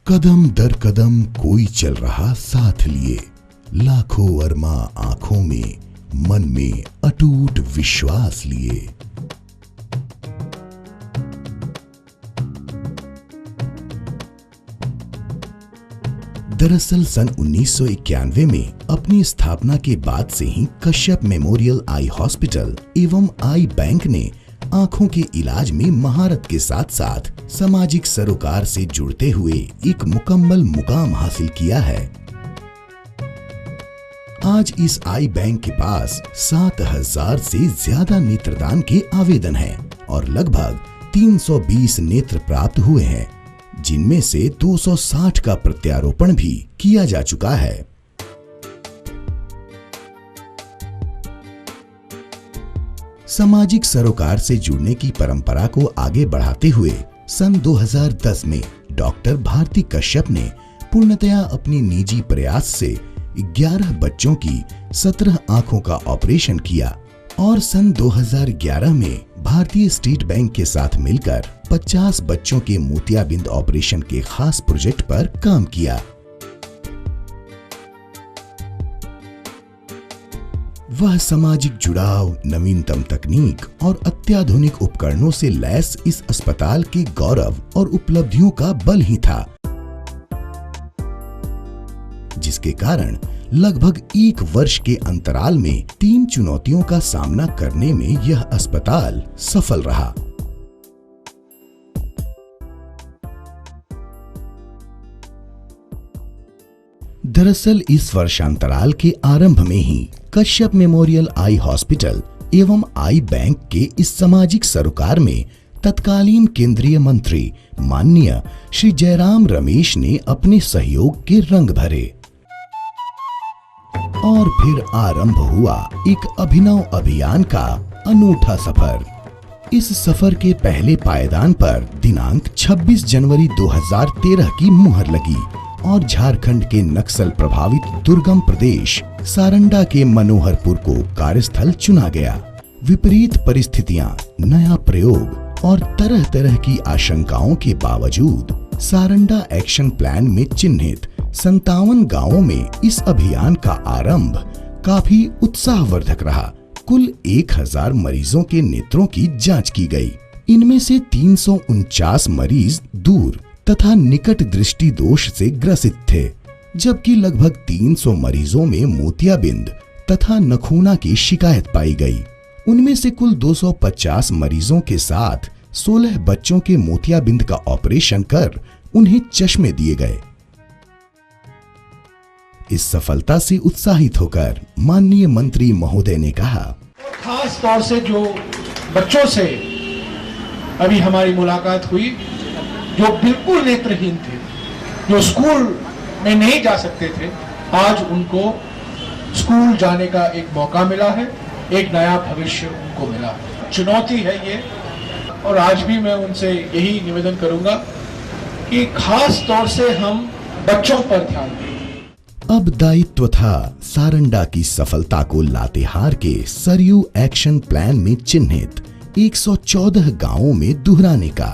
कदम दर कदम कोई चल रहा साथ लिए, लाखों अरमा आंखों में, मन में अटूट विश्वास लिए। दरअसल सन 1991 में अपनी स्थापना के बाद से ही कश्यप मेमोरियल आई हॉस्पिटल एवं आई बैंक ने आंखों के इलाज में महारत के साथ साथ सामाजिक सरोकार से जुड़ते हुए एक मुकम्मल मुकाम हासिल किया है। आज इस आई बैंक के पास 7,000 से ज्यादा नेत्रदान के आवेदन हैं और लगभग 320 नेत्र प्राप्त हुए हैं, जिनमें से 260 का प्रत्यारोपण भी किया जा चुका है। सामाजिक सरोकार से जुड़ने की परंपरा को आगे बढ़ाते हुए सन 2010 में डॉक्टर भारती कश्यप ने पूर्णतया अपनी निजी प्रयास से 11 बच्चों की 17 आंखों का ऑपरेशन किया और सन 2011 में भारतीय स्टेट बैंक के साथ मिलकर 50 बच्चों के मोतियाबिंद ऑपरेशन के खास प्रोजेक्ट पर काम किया। वह सामाजिक जुड़ाव, नवीनतम तकनीक और अत्याधुनिक उपकरणों से लैस इस अस्पताल के गौरव और उपलब्धियों का बल ही था, जिसके कारण लगभग 1 वर्ष के अंतराल में 3 चुनौतियों का सामना करने में यह अस्पताल सफल रहा। दरअसल इस वर्षांतराल के आरंभ में ही कश्यप मेमोरियल आई हॉस्पिटल एवं आई बैंक के इस सामाजिक सरोकार में तत्कालीन केंद्रीय मंत्री माननीय श्री जयराम रमेश ने अपने सहयोग के रंग भरे और फिर आरंभ हुआ एक अभिनव अभियान का अनूठा सफर। इस सफर के पहले पायदान पर दिनांक 26 जनवरी 2013 की मुहर लगी और झारखंड के नक्सल प्रभावित दुर्गम प्रदेश सारंडा के मनोहरपुर को कार्यस्थल चुना गया। विपरीत परिस्थितियां, नया प्रयोग और तरह तरह की आशंकाओं के बावजूद सारंडा एक्शन प्लान में चिन्हित 57 गांवों में इस अभियान का आरंभ काफी उत्साहवर्धक रहा। कुल 1000 मरीजों के नेत्रों की जांच की गई। इनमें से 349 मरीज दूर तथा निकट दृष्टि दोष से ग्रसित थे, जबकि लगभग 300 मरीजों में मोतियाबिंद तथा नखूना की शिकायत पाई गई। उनमें से कुल 250 मरीजों के साथ 16 बच्चों के मोतियाबिंद का ऑपरेशन कर उन्हें चश्मे दिए गए। इस सफलता से उत्साहित होकर माननीय मंत्री महोदय ने कहा, खास तौर से जो बच्चों से अभी हमारी मुलाकात हुई, जो बिल्कुल नेत्रहीन थे, जो स्कूल में नहीं जा सकते थे, आज उनको स्कूल जाने का एक मौका मिला है, एक नया भविष्य उनको मिला है। चुनौती है ये, और आज भी मैं उनसे यही निवेदन करूंगा कि खास तौर से हम बच्चों पर ध्यान दें। अब दायित्व था सारंडा की सफलता को लातेहार के सरयू एक्शन प्लान में चिन्हित 114 गांवों में दोहराने का।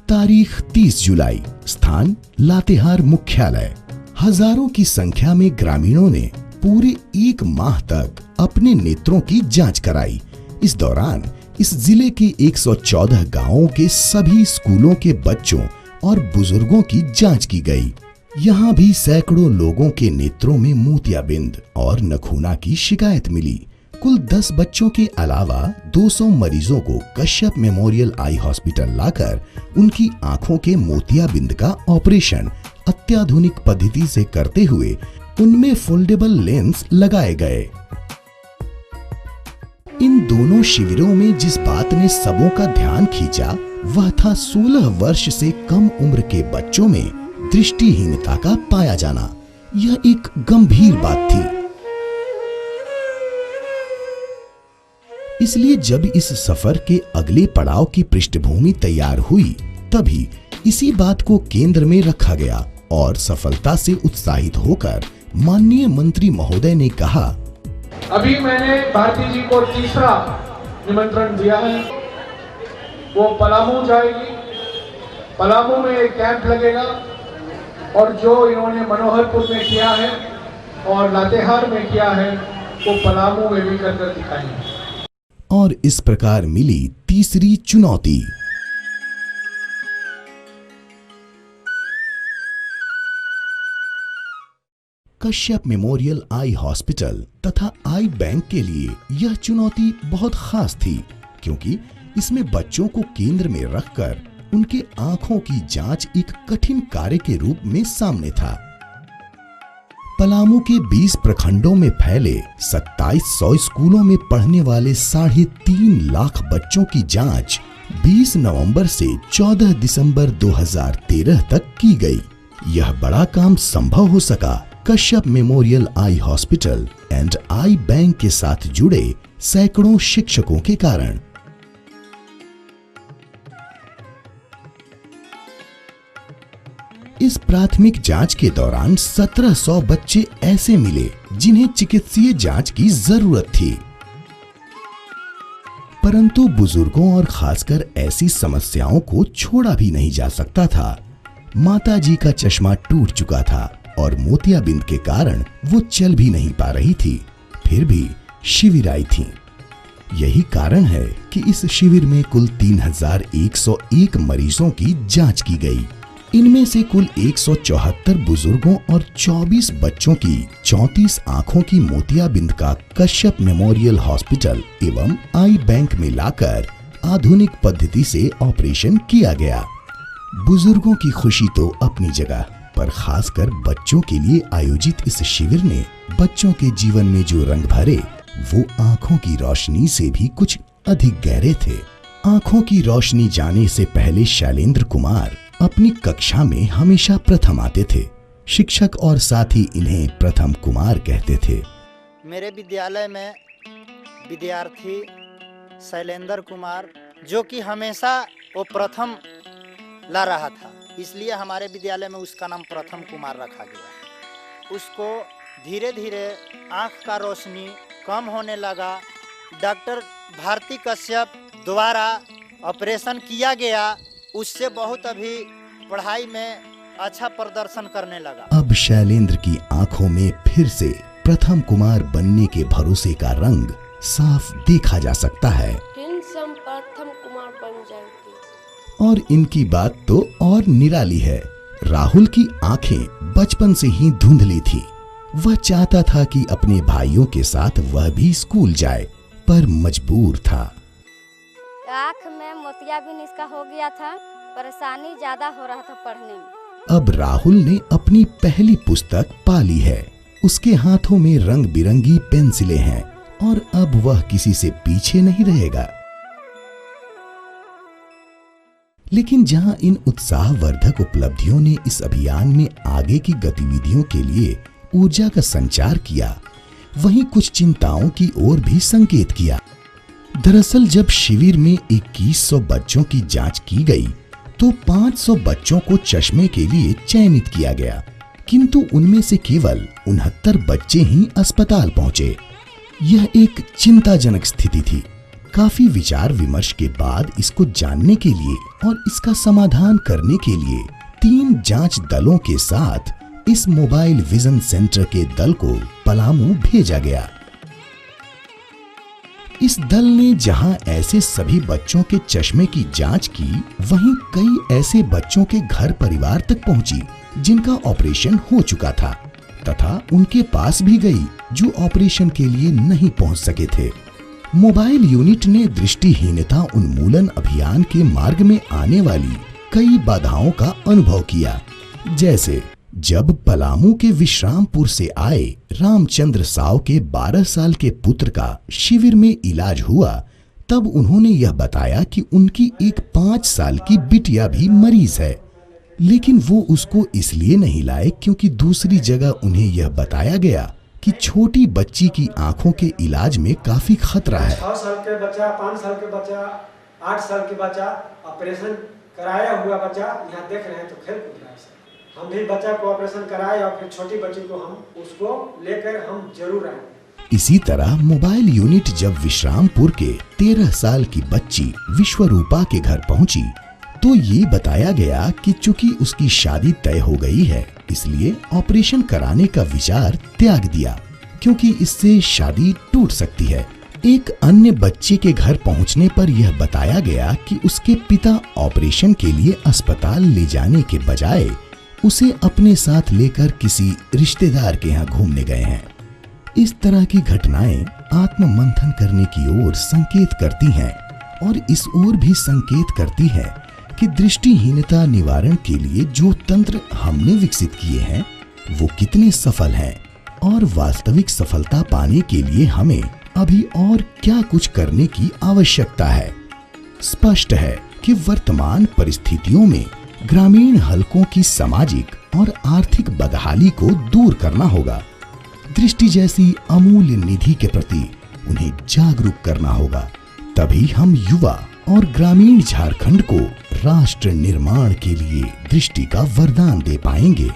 तारीख 30 जुलाई, स्थान लातेहार मुख्यालय। हजारों की संख्या में ग्रामीणों ने पूरे 1 माह तक अपने नेत्रों की जांच कराई। इस दौरान इस जिले के 114 गांवों के सभी स्कूलों के बच्चों और बुजुर्गों की जांच की गई। यहाँ भी सैकड़ों लोगों के नेत्रों में मोतियाबिंद और नखूना की शिकायत मिली। कुल 10 बच्चों के अलावा 200 मरीजों को कश्यप मेमोरियल आई हॉस्पिटल लाकर उनकी आंखों के मोतियाबिंद का ऑपरेशन अत्याधुनिक पद्धति से करते हुए उनमें फोल्डेबल लेंस लगाए गए। इन दोनों शिविरों में जिस बात ने सबों का ध्यान खींचा वह था 16 वर्ष से कम उम्र के बच्चों में दृष्टिहीनता का पाया जाना। यह एक गंभीर बात थी। इसलिए जब इस सफर के अगले पड़ाव की पृष्ठभूमि तैयार हुई, तभी इसी बात को केंद्र में रखा गया और सफलता से उत्साहित होकर माननीय मंत्री महोदय ने कहा, अभी मैंने भारती जी को तीसरा निमंत्रण दिया है। वो पलामू जाएगी, पलामू में एक कैंप लगेगा और जो इन्होंने मनोहरपुर में किया है और लातेहार में किया है वो पलामू में भी कर दिखाएंगे। और इस प्रकार मिली तीसरी चुनौती। कश्यप मेमोरियल आई हॉस्पिटल तथा आई बैंक के लिए यह चुनौती बहुत खास थी, क्योंकि इसमें बच्चों को केंद्र में रखकर उनके आंखों की जांच एक कठिन कार्य के रूप में सामने था। पलामू के 20 प्रखंडों में फैले 2700 स्कूलों में पढ़ने वाले 3.5 लाख बच्चों की जांच 20 नवंबर से 14 दिसंबर 2013 तक की गई। यह बड़ा काम संभव हो सका Kashyap memorial eye hospital and I bank के साथ जुड़े सैकड़ों शिक्षकों के कारण। इस प्राथमिक जांच के दौरान 1700 बच्चे ऐसे मिले जिन्हें चिकित्सीय जांच की जरूरत थी, परंतु बुजुर्गों और खासकर ऐसी समस्याओं को छोड़ा भी नहीं जा सकता था। माताजी का चश्मा टूट चुका था और मोतियाबिंद के कारण वो चल भी नहीं पा रही थी, फिर भी शिविर आई थी। यही कारण है कि इस शिविर में कुल 3101 मरीजों की जांच की गई। इनमें से कुल 174 बुजुर्गों और 24 बच्चों की 34 आंखों की मोतियाबिंद का कश्यप मेमोरियल हॉस्पिटल एवं आई बैंक में लाकर आधुनिक पद्धति से ऑपरेशन किया गया। बुजुर्गों की खुशी तो अपनी जगह, पर खासकर बच्चों के लिए आयोजित इस शिविर ने बच्चों के जीवन में जो रंग भरे वो आंखों की रोशनी से भी कुछ अधिक गहरे थे। आंखों की रोशनी जाने से पहले शैलेंद्र कुमार अपनी कक्षा में हमेशा प्रथम आते थे। शिक्षक और साथी इन्हें प्रथम कुमार कहते थे। मेरे विद्यालय में विद्यार्थी शैलेंद्र कुमार जो कि हमेशा वो प्रथम ला रहा था, इसलिए हमारे विद्यालय में उसका नाम प्रथम कुमार रखा गया। उसको धीरे धीरे आँख का रोशनी कम होने लगा। डॉक्टर भारती कश्यप द्वारा ऑपरेशन किया गया, उससे बहुत अभी पढ़ाई में अच्छा प्रदर्शन करने लगा। अब शैलेंद्र की आंखों में फिर से प्रथम कुमार बनने के भरोसे का रंग साफ देखा जा सकता है। प्रथम कुमार बन जाएगी। और इनकी बात तो और निराली है। राहुल की आंखें बचपन से ही धुंधली थी। वह चाहता था कि अपने भाइयों के साथ वह भी स्कूल जाए, पर मजबूर था। आँख में मोतियाबिंद इसका हो गया था, परेशानी ज्यादा हो रहा था पढ़ने में। अब राहुल ने अपनी पहली पुस्तक पा ली है। उसके हाथों में रंग बिरंगी पेंसिलें हैं और अब वह किसी से पीछे नहीं रहेगा। लेकिन जहां इन उत्साहवर्धक उपलब्धियों ने इस अभियान में आगे की गतिविधियों के लिए ऊर्जा का संचार किया, वहीं कुछ चिंताओं की ओर भी संकेत किया। दरअसल जब शिविर में 2100 बच्चों की जांच की गई तो 500 बच्चों को चश्मे के लिए चयनित किया गया, किंतु उनमें से केवल 69 बच्चे ही अस्पताल पहुंचे। यह एक चिंताजनक स्थिति थी। काफी विचार विमर्श के बाद इसको जानने के लिए और इसका समाधान करने के लिए 3 जांच दलों के साथ इस मोबाइल विजन सेंटर के दल को पलामू भेजा गया। इस दल ने जहां ऐसे सभी बच्चों के चश्मे की जांच की, वहीं कई ऐसे बच्चों के घर परिवार तक पहुंची जिनका ऑपरेशन हो चुका था, तथा उनके पास भी गई जो ऑपरेशन के लिए नहीं पहुंच सके थे। मोबाइल यूनिट ने दृष्टिहीनता उन्मूलन अभियान के मार्ग में आने वाली कई बाधाओं का अनुभव किया। जैसे जब पलामू के विश्रामपुर से आए रामचंद्र साव के 12 साल के पुत्र का शिविर में इलाज हुआ, तब उन्होंने यह बताया कि उनकी एक 5 साल की बिटिया भी मरीज है, लेकिन वो उसको इसलिए नहीं लाए क्योंकि दूसरी जगह उन्हें यह बताया गया कि छोटी बच्ची की आंखों के इलाज में काफी खतरा है। 6 साल के बच्चा, 5 साल के बच्चा, 8 साल के बच्चा, ऑपरेशन कराया हुआ बच्चा यहाँ देख रहे हैं तो खेल कूद रहा है। हम भी बच्चा को ऑपरेशन कराए और फिर छोटी बच्ची को हम उसको लेकर हम जरूर आएंगे। इसी तरह मोबाइल यूनिट जब विश्रामपुर के 13 साल की बच्ची विश्वरूपा के घर पहुंची, तो ये बताया गया कि चूंकि उसकी शादी तय हो गई है, इसलिए ऑपरेशन कराने का विचार त्याग दिया, क्योंकि इससे शादी टूट सकती है। एक अन्य बच्चे के घर पहुंचने पर यह बताया गया कि उसके पिता ऑपरेशन के लिए अस्पताल ले जाने के बजाय उसे अपने साथ लेकर किसी रिश्तेदार के यहाँ घूमने गए हैं। इस तरह की घटनाएं आत्ममंथन करने की ओर संकेत करती हैं और इस ओर भी संकेत करती हैं कि दृष्टिहीनता निवारण के लिए जो तंत्र हमने विकसित किए हैं वो कितने सफल हैं और वास्तविक सफलता पाने के लिए हमें अभी और क्या कुछ करने की आवश्यकता है। स्पष्ट है कि वर्तमान परिस्थितियों में ग्रामीण हलकों की सामाजिक और आर्थिक बदहाली को दूर करना होगा। दृष्टि जैसी अमूल्य निधि के प्रति उन्हें जागरूक करना होगा। तभी हम युवा और ग्रामीण झारखंड को राष्ट्र निर्माण के लिए दृष्टि का वरदान दे पाएंगे।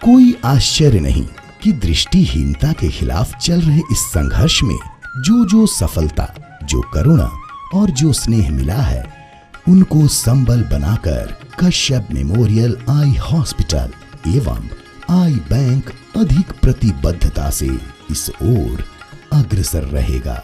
कोई आश्चर्य नहीं कि दृष्टिहीनता के खिलाफ चल रहे इस संघर्ष में जो सफलता, जो करुणा और जो स्नेह मिला है, उनको संबल बनाकर कश्यप मेमोरियल आई हॉस्पिटल एवं आई बैंक अधिक प्रतिबद्धता से इस ओर अग्रसर रहेगा।